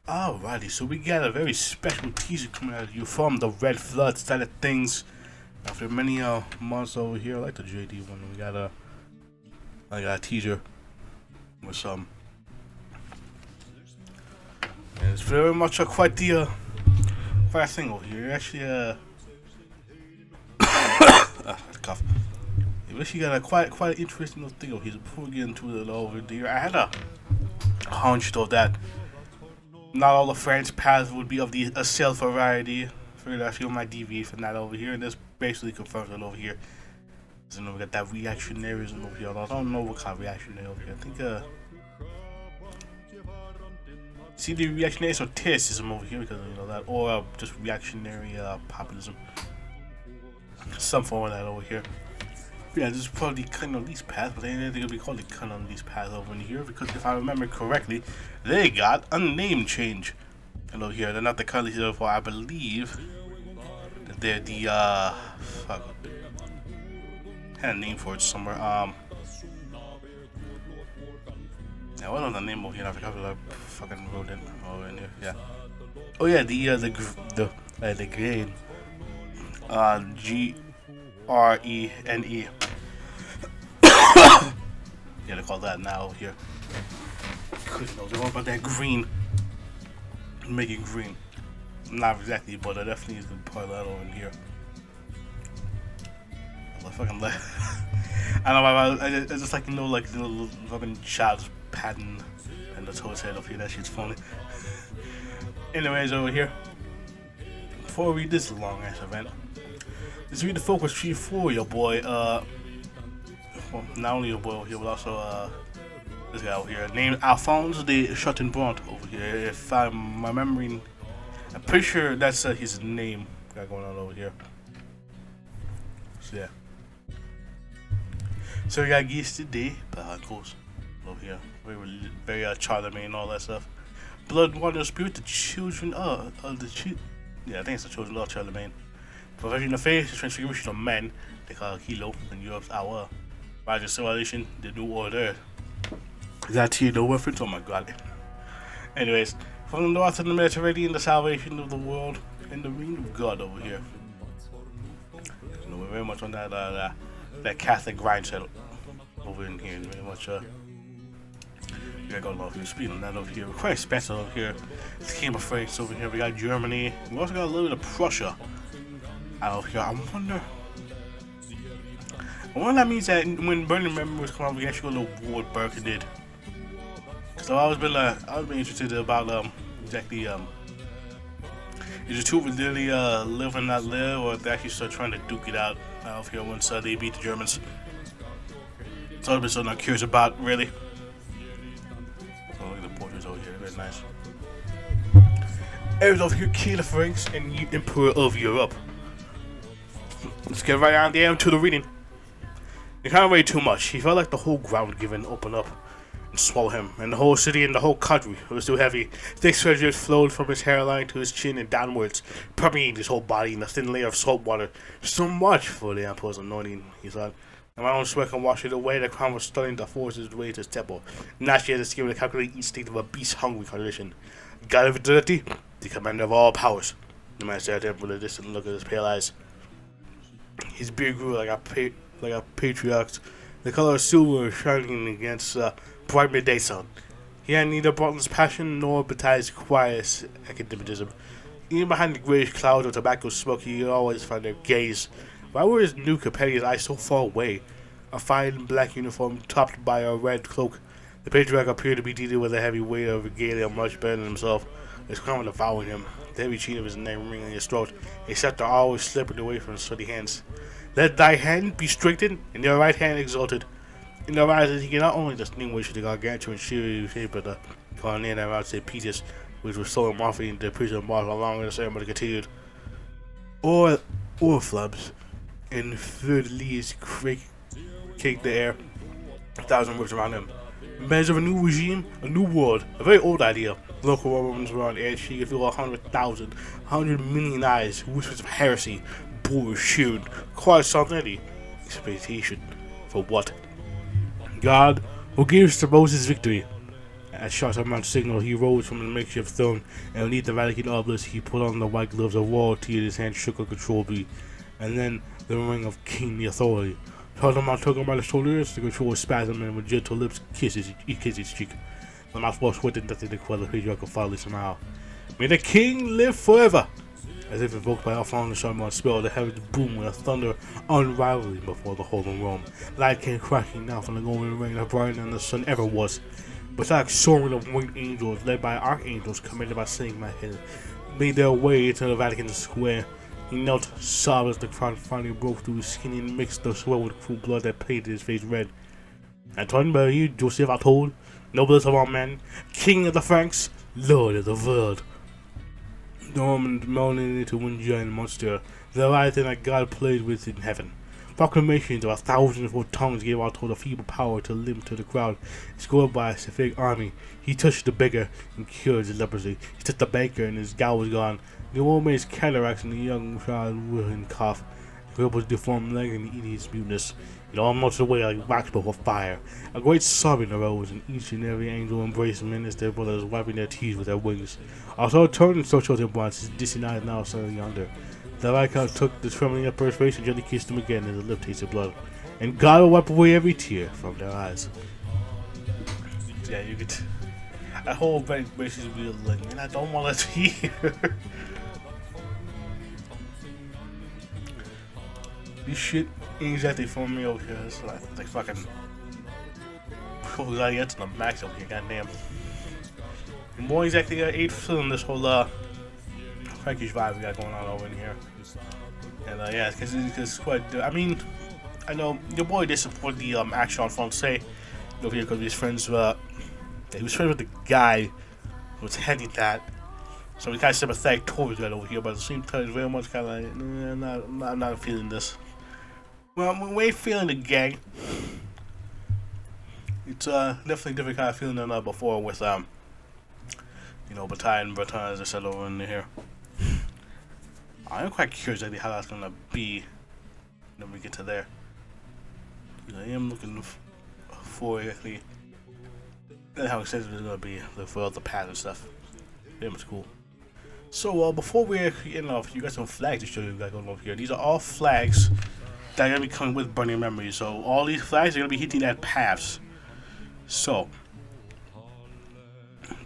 Alrighty, so we got a very special teaser coming out of you from the Red Flood side of things. After many months over here, I like the JD one. We got a teaser with some, and it's very much quite the fast thing over here. Actually, cough. We actually got a quite an interesting little thing over here. Before we get into it over there, I had a hunch though that not all the French paths would be of the acel variety. Figured I might deviate from that over here, and this basically confirms it over here. So we got that reactionaryism over here. I don't know what kind of reactionary over here. I think see the reactionary sotericism over here because that, or just reactionary populism. Some form of that over here. Yeah, this is probably cutting on these paths, but they ain't gonna be called cutting on these paths over in here because if I remember correctly, they got a name change. And over here, they're not the colors here for I believe that they're the fuck. I had a name for it somewhere. Yeah, what was the name over here? I forgot what I fucking wrote it over in here. Yeah. Oh yeah, the GRENE GRENE. Yeah, they call that now over here. Good knows all about that green. Making green. Not exactly, but I definitely is the part of that over in here. I fucking I don't know, I just like, like the little fucking child's pattern and the toad's head up here. That shit's funny. Anyways, over here, before we read this long ass event, let's read the focus sheet for your boy. Well, not only your boy over here, but also this guy over here, named Alphonse de Chateaubriant over here. If I'm remembering, I'm pretty sure that's his name got going on over here. So yeah. So we got geese today, of course, over here. Very Charlemagne and all that stuff. Blood, water, spirit, the children of the yeah, I think it's the children of Charlemagne. Profession in the face, the transfiguration of men, they call it Kilo in Europe's hour. Rise of civilization, the new order. Is that to you no reference? Oh my god. Anyways, from the north of the Mediterranean, the salvation of the world, and the reign of God over here. You know, we're very much on that Catholic grind settle over in here, and very much we got going over here. Speaking of that over here, we're quite expensive over here. The King of France over here. We got Germany. We also got a little bit of Prussia out over here. I wonder that means that when Burning Memories come out, we actually go to war with Burke did. So I was been interested about exactly is the two really live and not live, or if they actually start trying to duke it out over here once they beat the Germans. So I've been so not curious about really. So look at the portraits over here, very nice. Heirs over here, King of France and Emperor of Europe. Let's get right on there to the reading. It kind of weighed too much. He felt like the whole ground would give in, open up, and swallow him, and the whole city and the whole country was too heavy. Thick sweat flowed from his hairline to his chin and downwards, permeating his whole body in a thin layer of salt water. So much for the Emperor's anointing, he thought. And my own sweat can wash it away. The crown was starting to force his way to his temple. Not yet his skin to calculate each state of a beast-hungry condition. God of eternity, the commander of all powers. The man stared at him with a distant look at his pale eyes. His beard grew like a patriarch's, the color of silver shining against bright midday sun. He had neither bottomless passion nor baptized quiet academicism. Even behind the grayish clouds of tobacco smoke, he always found their gaze. Why were his new companion's eyes so far away? A fine black uniform topped by a red cloak. The patriarch appeared to be dealing with a heavy weight of regalia much better than himself. His crown devouring him, the heavy chain of his neck ringing his throat, a scepter always slipping away from his sweaty hands. Let thy hand be straightened, and your right hand exalted. In their eyes, he can not only distinguish the gargantuan shape of the colonnade around St. Peter's, which was so morphine the prison march along with the ceremony continued. Or flubs and fluid leaves caked the air, 1,000 whips around him. Measure of a new regime, a new world, a very old idea. Local Romans were on edge. She could feel 100,000, 100 million eyes, whispers of heresy, bullshit, quite something. Expectation for what? God who gives to Moses victory. At Chateaubriant's signal, he rose from the makeshift throne, and beneath the Vatican obelisk, he put on the white gloves of royalty, and his hand shook uncontrollably. And then the ring of kingly authority. Chateaubriant took him by the shoulders to control his spasm, and with gentle lips kissed his cheek. The mouth was wet and nothing to quell the patriarchal folly somehow. May the king live forever! As if invoked by Alphonse de Chateaubriant's spell, the heavens boomed with a thunder unrivaled before the whole realm. Light came crashing down from the golden rain, brighter than the sun ever was. Besides soaring of winged angels, led by archangels, commanded by Saint Michael, made their way to the Vatican Square. He knelt, sobbed as the crown finally broke through his skin and mixed the sweat with cruel blood that painted his face red. Antoine Marie Joseph Atoll, noblest of all men, king of the Franks, lord of the world. The Romans mounted into one giant monster, the Leviathan that God played with in heaven. Proclamations of 1,004 tongues gave Atoll the feeble power to limp to the crowd, escorted by a Sophic army. He touched the beggar and cured his leprosy. He touched the baker and his gout was gone. The old man's cataracts and the young child would cough. The cripple's deformed leg and the idiot's muteness. It all melted away like wax before fire. A great sobbing arose, and each and every angel embraced men as their brothers, wiping their tears with their wings. Also turned and so Chateaubriant, his distant eyes now standing yonder. The Viscount took the trembling emperor's face and gently kissed him again, as the lip tasted blood. And God will wipe away every tear from their eyes. Yeah, you get that whole event basically real link, and I don't want to hear. This shit ain't exactly for me over here. It's like fucking. Oh, gotta get to the max over here, goddamn. And more exactly, I ain't feeling this whole Frankish vibe we got going on over in here. And yeah, because it's quite. I mean, I know your boy did support the action on Alphonse over here because he was friends. He was friends with the guy who was heading that. So he's kind of sympathetic towards that over here, but at the same time, it's very much kind of like, I'm not feeling this. Well, we ain't feeling the gang. It's definitely a different kind of feeling than before with you know, Bataille and Breton, as I said over in here. I'm quite curious exactly how that's gonna be when we get to there. I am looking for exactly how extensive it's gonna be for all the paths and stuff. Damn, it's cool. So before we actually end off, you got some flags to show you guys going over here. These are all flags that are gonna be coming with burning memories. So all these flags are gonna be hitting at paths. So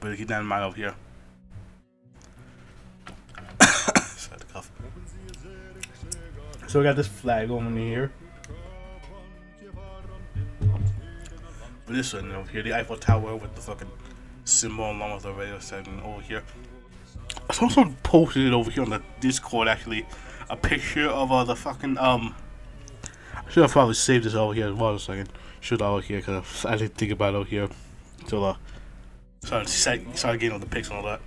better keep that in mind over here. Sorry to cough. So we got this flag over here. But this one over here, the Eiffel Tower with the fucking symbol along with the radio station over here. Someone posted it over here on the Discord, actually, a picture of the fucking I should have probably saved this over here as well. So I can shoot it over here because I didn't think about it over here until started getting on the pics and all that.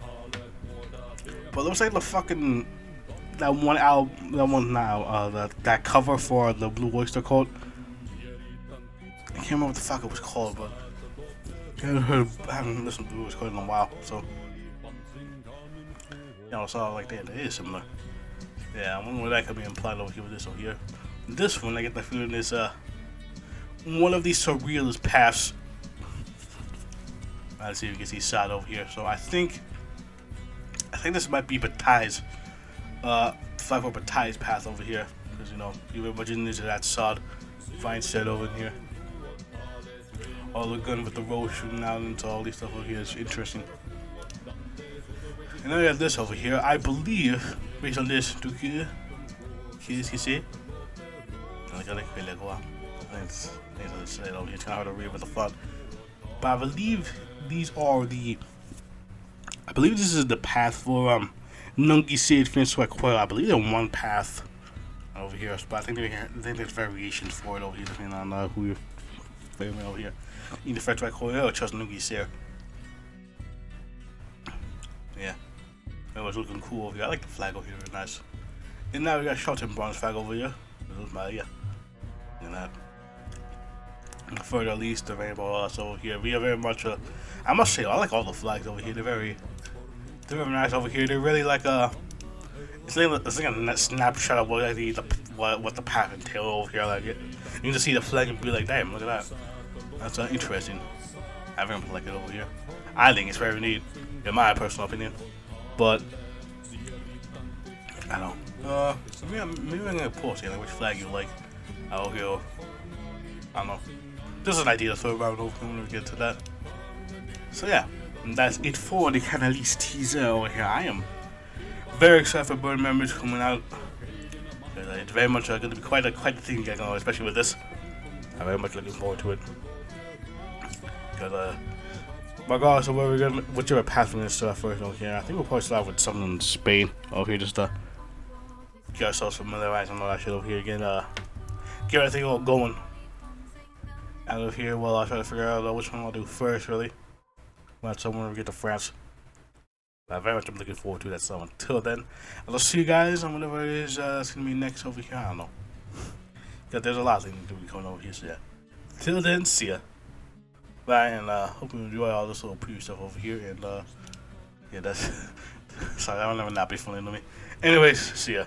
But it looks like the fucking that cover for the Blue Oyster Cult. I can't remember what the fuck it was called, but I haven't listened to Blue Oyster Cult in a while, so. You know, so like that, it is similar. Yeah, I wonder what that could be implied over here with this over here. This one, I get the feeling is one of these surrealist paths. Let's see if you can see side over here. So I think this might be Bataille's flag for Bataille's path over here, because you know you were much into that sod fine set over here. All the gun with the road shooting out into all these stuff over here is interesting. And then we have this over here. I believe, based on this, qu'est-ce que c'est? It's kind of hard to read with the font. But I believe these are I believe this is the path for Nungi Sid Francois Coil. I believe they're one path over here, but I think there's variations for it over here, depending on who you're favoring over here. Either Francois Coil or just Nungi Sid. Yeah. It was looking cool over here. I like the flag over here, very nice. And now we got Chateaubriant's flag over here. And that. And further east, the rainbow also over here. We are very much I must say, I like all the flags over here. They're very nice over here. They're really like it's like a snapshot of what the path entails over here. Like it, you can just see the flag and be like, damn, look at that. That's interesting. I very much like it over here. I think it's very neat, in my personal opinion. But I don't know. Maybe I'm gonna post here, like which flag you like out here. I don't know. Just an idea to throw around over when we get to that. So yeah, that's it for the Canalese teaser over here. I am very excited for Bird Memories coming out. It's very much going to be quite a thing getting on, especially with this. I'm very much looking forward to it. Because regardless of where we're gonna, whichever path we're gonna start first over here, I think we'll probably start with something in Spain over here just to get ourselves familiarized and all that shit over here again. Get everything all going out of here. Well, I'll try to figure out which one I'll do first, really. Not somewhere we get to France. I very much am looking forward to that. So until then, I'll see you guys on whatever it is that's gonna be next over here. I don't know. Cause there's a lot of things to be coming over here. So yeah. Till then, see ya. Bye, and hope you enjoy all this little preview stuff over here. And yeah, that's sorry, that will never not be funny to me. Anyways, see ya.